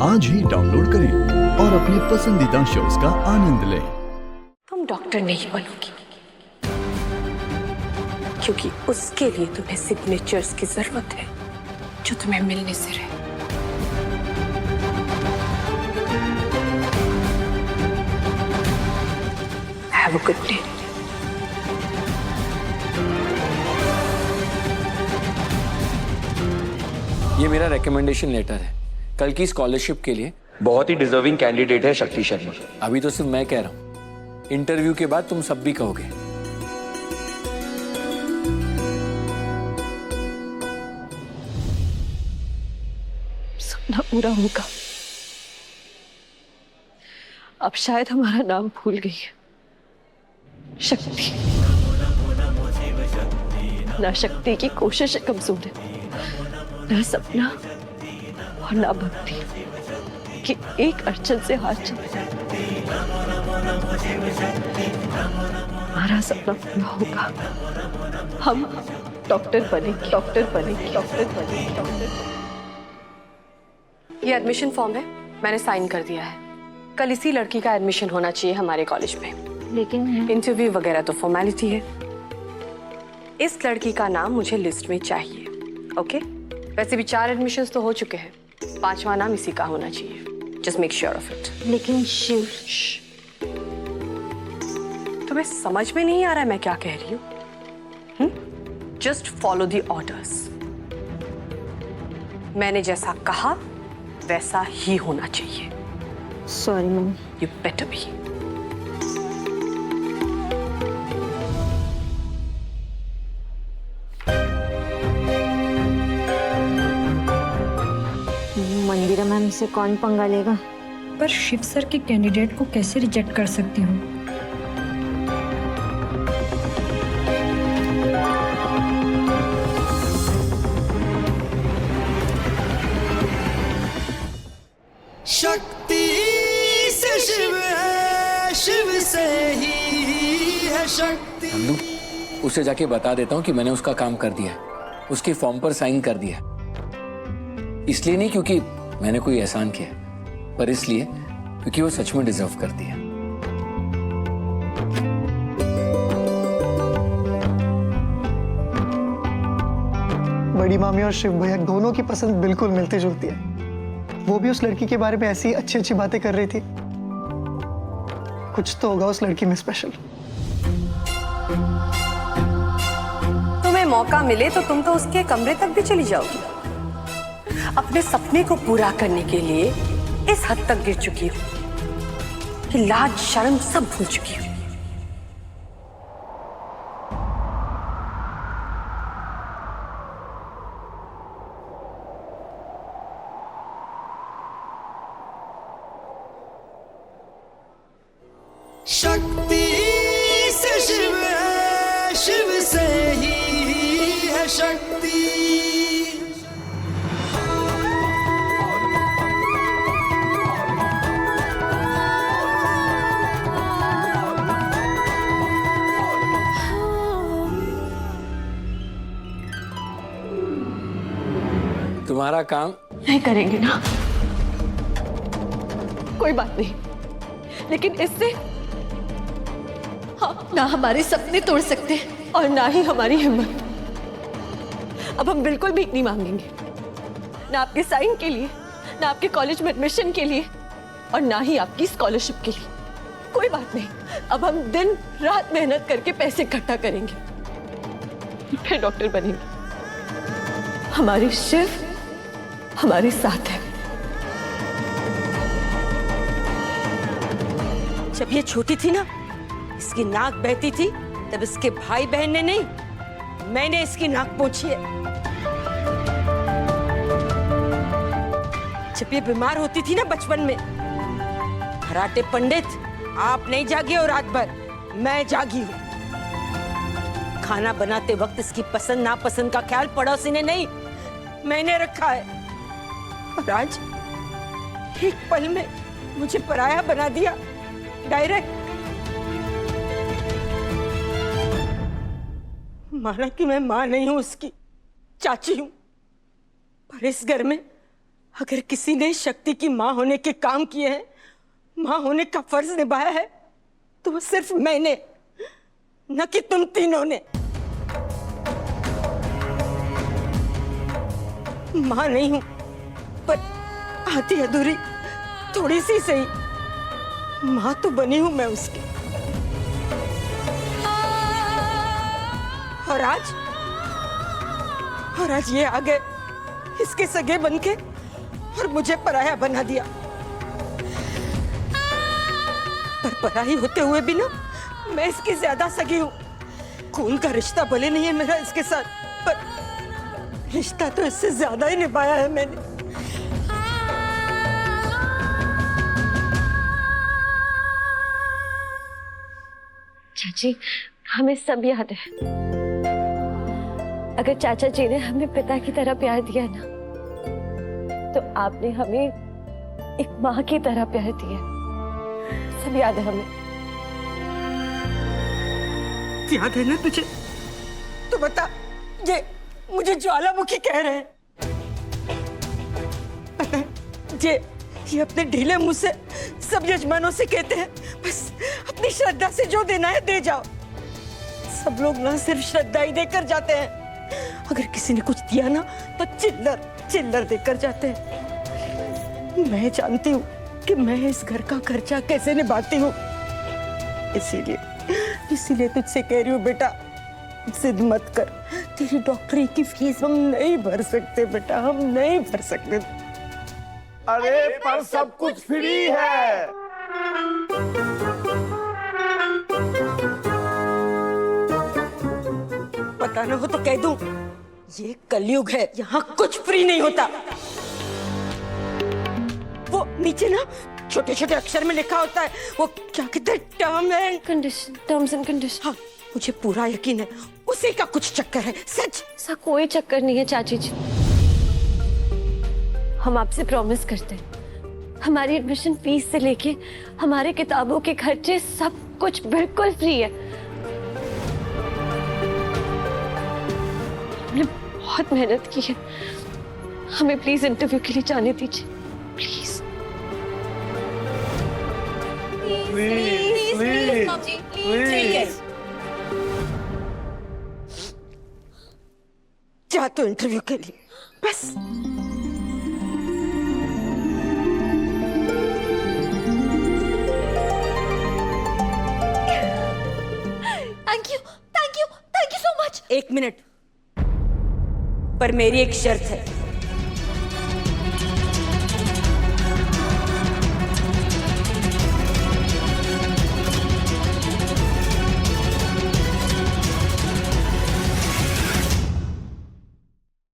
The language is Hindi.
आज ही डाउनलोड करें और अपने पसंदीदा शोज का आनंद लें। तुम डॉक्टर नहीं बनोगी, क्योंकि उसके लिए तुम्हें सिग्नेचर्स की जरूरत है जो तुम्हें मिलने से रहे। Have a good day. ये मेरा रिकमेंडेशन लेटर है कल की स्कॉलरशिप के लिए। बहुत ही डिजर्विंग कैंडिडेट है शक्ति शर्मा। अभी तो सिर्फ मैं कह रहा हूँ, इंटरव्यू के बाद तुम सब भी कहोगे। सपना पूरा होगा। अब शायद हमारा नाम भूल गई है। शक्ति ना, शक्ति की कोशिश कमजोर है, ना सपना और ना भक्ति कि एक अड़चन से हाथ चलता है। हमारा सपना पूरा होगा। हम डॉक्टर बनेंगे, डॉक्टर बनेंगे, डॉक्टर बनेंगे, डॉक्टर। ये एडमिशन फॉर्म है, मैंने साइन कर दिया है। कल इसी लड़की का एडमिशन होना चाहिए हमारे कॉलेज में, लेकिन इंटरव्यू वगैरह तो फॉर्मेलिटी है। इस लड़की का नाम मुझे लिस्ट में चाहिए, ओके? वैसे भी 4 एडमिशंस तो हो चुके हैं, 5वां नाम इसी का होना चाहिए। Just make sure of it. लेकिन शिव, तुम्हें समझ में नहीं आ रहा है मैं क्या कह रही हूँ? Just follow the orders. मैंने जैसा कहा वैसा ही होना चाहिए। Sorry mummy. You better be. Mandira ma'am से कौन पंगा लेगा? पर शिव सर के कैंडिडेट को कैसे रिजेक्ट कर सकती हूँ? शक्ति से शिव है, शिव से ही है शक्ति। नंदू, उसे जाके बता देता हूँ कि मैंने उसका काम कर दिया है, उसके फॉर्म पर साइन कर दिया है। इसलिए नहीं क्योंकि मैंने कोई एहसान किया, पर इसलिए क्योंकि वो सच में डिजर्व करती है। बड़ी मामी और शिव भैया दोनों की पसंद बिल्कुल मिलती जुलती है। वो भी उस लड़की के बारे में ऐसी अच्छी अच्छी बातें कर रही थी। कुछ तो होगा उस लड़की में स्पेशल। तुम्हें मौका मिले तो तुम तो उसके कमरे तक भी चली जाओगी। अपने सपने को पूरा करने के लिए इस हद तक गिर चुकी हूं कि लाज शर्म सब भूल चुकी हूं। शक्ति से शिव है, शिव से ही है शक्ति। तुम्हारा काम नहीं करेंगे ना, कोई बात नहीं, लेकिन इससे हम ना हमारे सपने तोड़ सकते और ना ही हमारी हिम्मत। अब हम बिल्कुल भीख नहीं मांगेंगे, ना आपके साइन के लिए, ना आपके कॉलेज में एडमिशन के लिए और ना ही आपकी स्कॉलरशिप के लिए। कोई बात नहीं, अब हम दिन रात मेहनत करके पैसे इकट्ठा करेंगे, फिर डॉक्टर बनेंगे। हमारी शिव हमारे साथ है। जब ये छोटी थी ना, इसकी नाक बहती थी, तब इसके भाई बहन ने नहीं, मैंने इसकी नाक पोंछी है। जब ये बीमार होती थी ना बचपन में, खराटे पंडित आप नहीं जागे हो रात भर, मैं जागी हूं। खाना बनाते वक्त इसकी पसंद नापसंद का ख्याल पड़ोसी ने नहीं, मैंने रखा है। और आज एक पल में मुझे पराया बना दिया, डायरेक्ट। माना कि मैं मां नहीं हूं, उसकी चाची हूं, पर इस घर में अगर किसी ने शक्ति की माँ होने के काम किए हैं, माँ होने का फर्ज निभाया है, तो वो सिर्फ मैंने, न कि तुम तीनों ने। माँ नहीं हूं, पर आधी अधूरी थोड़ी सी सही माँ तो बनी हूं मैं उसकी। और आज ये आ गए इसके सगे बनके और मुझे पराया बना दिया। पर पराई होते हुए भी ना मैं इसकी ज्यादा सगी हूं। खून का रिश्ता भले नहीं है मेरा इसके साथ, पर रिश्ता तो इससे ज्यादा ही निभाया है मैंने। चाची, हमें सब याद है। अगर चाचा जी ने हमें पिता की तरह प्यार दिया ना, तो आपने हमें एक माँ की तरह प्यार दिया। सब याद है हमें। याद है ना तुझे? तो बता, ये मुझे ज्वालामुखी कह रहे हैं। पता है, ये अपने ढीले मुंह से सब यजमानों से कहते हैं बस अपनी श्रद्धा से जो देना है दे जाओ। सब लोग ना सिर्फ श्रद्धा ही देकर जाते हैं, अगर किसी ने कुछ दिया ना तो चिल्लर देकर जाते हैं। मैं जानती हूँ कि मैं इस घर का खर्चा कैसे निभाती हूँ, इसीलिए तुझसे कह रही हूँ बेटा, जिद मत कर। तेरी डॉक्टरी की फीस हम नहीं भर सकते बेटा, हम नहीं भर सकते। अरे पर सब कुछ फ्री है। पता ना हो तो कह दूं, ये कलयुग है, यहाँ कुछ फ्री नहीं होता। वो नीचे ना छोटे छोटे अक्षर में लिखा होता है, वो क्या कहते हैं, टर्म्स एंड कंडीशन। हाँ, मुझे पूरा यकीन है उसी का कुछ चक्कर है। सच ऐसा कोई चक्कर नहीं है चाची जी। हम आपसे प्रॉमिस करते हैं, हमारी एडमिशन फीस से लेके हमारे किताबों के खर्चे सब कुछ बिल्कुल फ्री है। हमने बहुत मेहनत की है, हमें प्लीज इंटरव्यू के लिए जाने दीजिए, प्लीज। प्लीज जा तो इंटरव्यू के लिए बस। Thank you so much. 1 minute, पर मेरी एक शर्त है।